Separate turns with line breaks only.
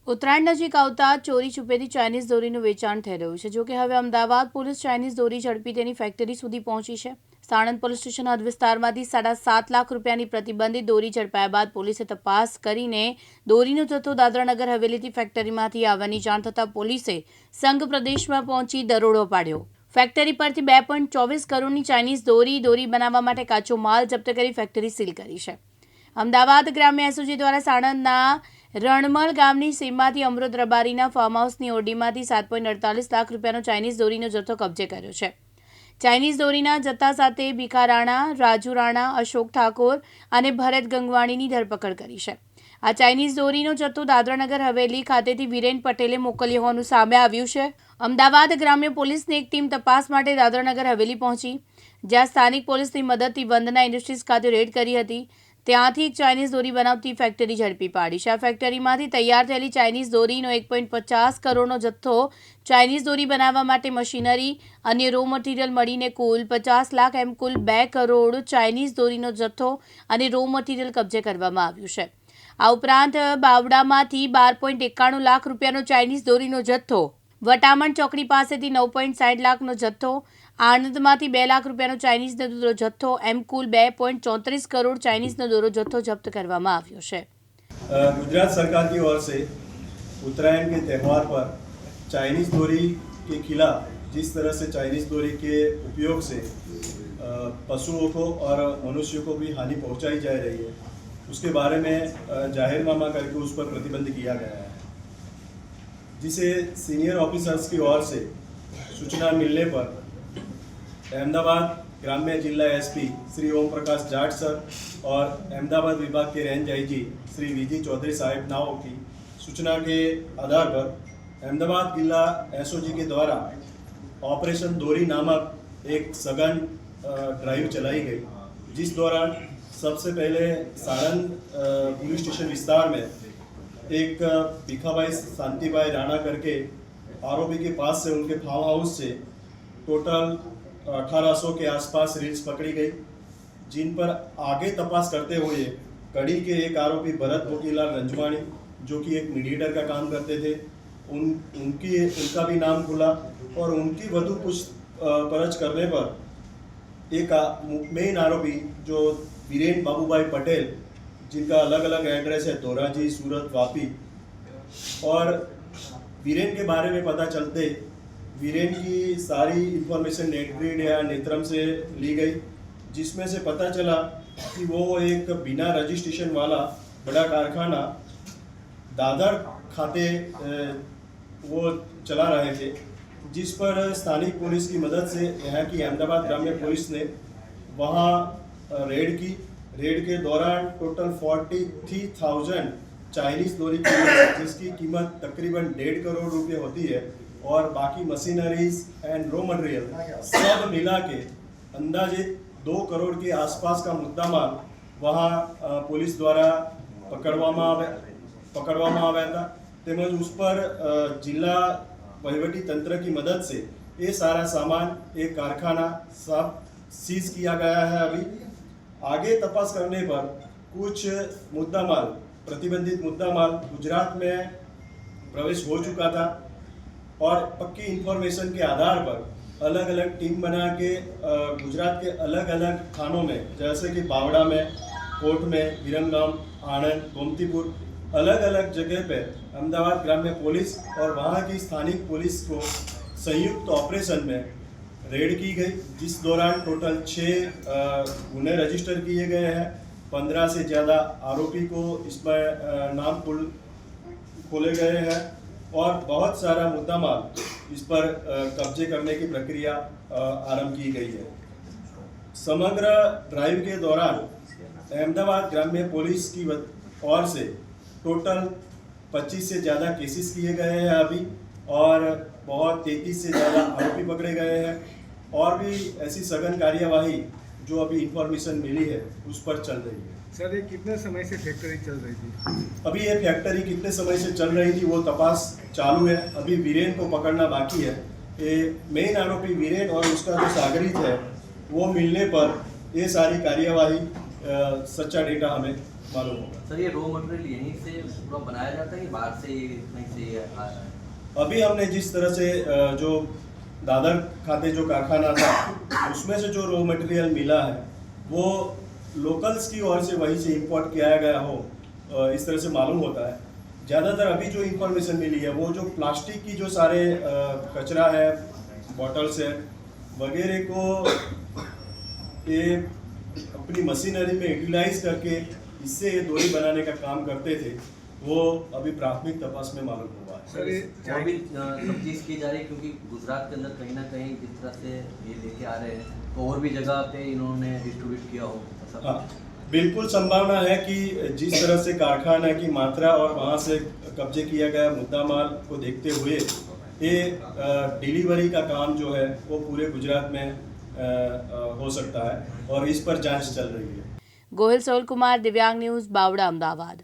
ઉત્તરાયણ નજીક આવતા ચોરી છુપેથી ચાઇનીઝ દોરીનું વેચાણ થઈ રહ્યું છે। જોકે હવે અમદાવાદ પોલીસ ચાઇનીઝ દોરી ઝડપી તેની ફેક્ટરી સુધી પહોંચી છે। સાણંદ પોલીસ સ્ટેશન હદ વિસ્તારમાંથી 7.5 લાખ રૂપિયાની પ્રતિબંધિત દોરી ઝડપાયા બાદ પોલીસે તપાસ કરીને દોરીનો જથ્થો દાદરાનગર હવેલીથી ફેક્ટરીમાંથી આવવાની જાણ થતાં પોલીસે સંઘ પ્રદેશમાં પહોંચી દરોડો પાડ્યો। ફેક્ટરી પરથી 2.24 કરોડની ચાઇનીઝ દોરી બનાવવા માટે કાચો માલ જપ્ત કરી ફેક્ટરી સીલ કરી છે। અમદાવાદ ગ્રામ્ય એસઓજી દ્વારા સાણંદના રણમલ ગામની સીમમાંથી અમૃત રબારીના ફાર્મ હાઉસની ઓરડીમાંથી 7.48 લાખ રૂપિયાનો ચાઇનીઝ દોરીનો જથ્થો કબજે કર્યો છે। ચાઇનીઝ દોરીના જથ્થા સાથે ભીખા રાણા, રાજુ રાણા, અશોક ઠાકોર અને ભરત ગંગવાણીની ધરપકડ કરી છે। આ ચાઇનીઝ દોરીનો જથ્થો દાદરાનગર હવેલી ખાતેથી વિરેન પટેલે મોકલ્યો હોવાનું સામે આવ્યું છે। અમદાવાદ ગ્રામ્ય પોલીસની એક ટીમ તપાસ માટે દાદરાનગર હવેલી પહોંચી, જ્યાં સ્થાનિક પોલીસની મદદથી વંદના ઇન્ડસ્ટ્રીઝ ખાતે રેડ કરી હતી। ત્યાંથી એક ચાઇનીઝ દોરી બનાવતી ફેક્ટરી ઝડપી પાડી છે। આ ફેક્ટરીમાંથી તૈયાર થયેલી ચાઇનીઝ દોરીનો 1.50 કરોડનો જથ્થો, ચાઇનીઝ દોરી બનાવવા માટે મશીનરી, અન્ય રો મટીરિયલ મળીને કુલ 50 લાખ એમ કુલ 2 કરોડ ચાઇનીઝ દોરીનો જથ્થો અને રો મટીરિયલ કબજે કરવામાં આવ્યું છે। આ ઉપરાંત બાવડામાંથી 12.91 લાખ રૂપિયાનો ચાઇનીઝ દોરીનો જથ્થો, વટામણ ચોકડી પાસેથી 9.60 લાખનો જથ્થો, આણંદમાંથી 2 લાખ રૂપિયાનો ચાઇનીઝનો દોરો જથ્થો એમ કુલ 2.34 करोड़ चाइनीज़ दौरो जत्थो जब्त करवामा आव्यो छे।
गुजरात सरकार की ओर से उत्तरायण के त्यौहार पर चाइनीज़ डोरी के खिलाफ जिस तरह से चाइनीज़ डोरी के उपयोग से पशुओं को और मनुष्यों को भी हानि पहुंचाई जा रही है, उसके बारे में जाहिरनामा करके उस पर प्रतिबंध किया गया है, जिसे सीनियर ऑफिसर्स की ओर से सूचना मिलने पर अहमदाबाद ग्राम्य जिला एसपी श्री ओम प्रकाश जाट सर और अहमदाबाद विभाग के range IG Shri VG Chaudhary Sahib नाव की सूचना के आधार पर अहमदाबाद जिला एसओजी के द्वारा ऑपरेशन डोरी नामक एक सघन ड्राइव चलाई गई, जिस दौरान सबसे पहले साणंद पुलिस स्टेशन विस्तार में एक भीखाभाई शांतिभाई राणा करके आरोपी के पास से उनके फार्म हाउस से टोटल 1800 के आसपास रील्स पकड़ी गई, जिन पर आगे तपास करते हुए कड़ी के एक आरोपी भरत मोतीलाल रंजवाणी, जो कि एक मीडिएटर का काम करते थे, उनका भी नाम खुला और उनकी वधु पूछपरछ करने पर एक मेन आरोपी जो वीरेन बाबूभाई पटेल, जिनका अलग अलग एड्रेस है धोराजी, सूरत, वापी, और वीरेन के बारे में पता चलते वीरेन की सारी इंफॉर्मेशन नेटग्रिड या नेत्रम से ली गई, जिसमें से पता चला कि वो एक बिना रजिस्ट्रेशन वाला बड़ा कारखाना दादर खाते वो चला रहे थे, जिस पर स्थानिक पुलिस की मदद से यहाँ की अहमदाबाद ग्राम्य पुलिस ने वहाँ रेड की। रेड के दौरान टोटल 43,000 चाइनीज़ डोरी की, जिसकी कीमत तकरीबन 1.5 करोड़ रुपये होती है, और बाकी मशीनरीज एंड रो मटेरियल सब मिला के अंदाजित 2 करोड़ के आसपास का मुद्दामाल वहाँ पुलिस द्वारा पकड़वामा આવ્યા था। તેમજ उस पर जिला वहीवटी तंत्र की मदद से ये सारा सामान एक कारखाना सब सीज किया गया है। अभी आगे तपास करने पर कुछ मुद्दामाल, प्रतिबंधित मुद्दामाल गुजरात में प्रवेश हो चुका था, और पक्की इंफॉर्मेशन के आधार पर अलग अलग टीम बना के गुजरात के अलग अलग थानों में, जैसे कि बावड़ा में, कोट में, विरमगाम, आनंद, गोमतीपुर, अलग अलग जगह पे अहमदाबाद ग्राम्य पुलिस और वहाँ की स्थानिक पुलिस को संयुक्त ऑपरेशन में रेड की गई, जिस दौरान टोटल 6 गुने रजिस्टर किए गए हैं। 15 से ज़्यादा आरोपी को इसमें नाम खोले गए हैं, और बहुत सारा मुद्दामाल इस पर कब्जे करने की प्रक्रिया आरंभ की गई है। समग्र ड्राइव के दौरान अहमदाबाद ग्राम्य पुलिस की ओर से टोटल 25 से ज़्यादा केसेस किए गए हैं अभी, और बहुत 33 से ज़्यादा आरोपी पकड़े गए हैं, और भी ऐसी सघन कार्यवाही जो अभी इंफॉर्मेशन मिली है उस पर चल रही है।
सर, ये कितने समय से फैक्ट्री चल रही थी?
अभी ये फैक्ट्री कितने समय से चल रही थी वो तपास चालू है। अभी वीरेन को पकड़ना बाकी है। ये मेन आरोपी वीरेन और उसका जो सागरित है वो मिलने पर ये सारी कार्यवाही सच्चा डेटा हमें मालूम होगा।
सर ये रॉ मटेरियल यहीं से पूरा बनाया जाता है कि बाहर से कहीं से ये आ रहा है?
अभी हमने जिस तरह से जो दादर खाते जो कारखाना था उसमें से जो रॉ मटेरियल मिला है वो लोकल्स की ओर से वहीं से इंपोर्ट किया गया हो, इस तरह से मालूम होता है। ज़्यादातर अभी जो इंफॉर्मेशन मिली है वो जो प्लास्टिक की जो सारे कचरा है, बॉटल्स है वगैरह को ये अपनी मशीनरी में यूटिलाइज करके इससे ये डोरी बनाने का काम करते थे, वो अभी प्राथमिक तपास में मालूम हुआ है।
सर ये
और भी तफ्तीश की जा रही है क्योंकि गुजरात के अंदर कहीं ना कहीं जिस तरह से ये लेके आ रहे हैं तो और भी जगह पे इन्होंने डिस्ट्रीब्यूट किया हो ऐसा?
हाँ, बिल्कुल संभावना है कि जिस तरह से कारखाना की मात्रा और वहाँ से कब्जे किया गया मुद्दा माल को देखते हुए ये डिलीवरी का काम जो है वो पूरे गुजरात में हो सकता है और इस पर जांच चल रही है।
ગોહિલ સોલ કુમાર, દિવ્યાંગ ન્યૂઝ, બાવડા, અમદાવાદ।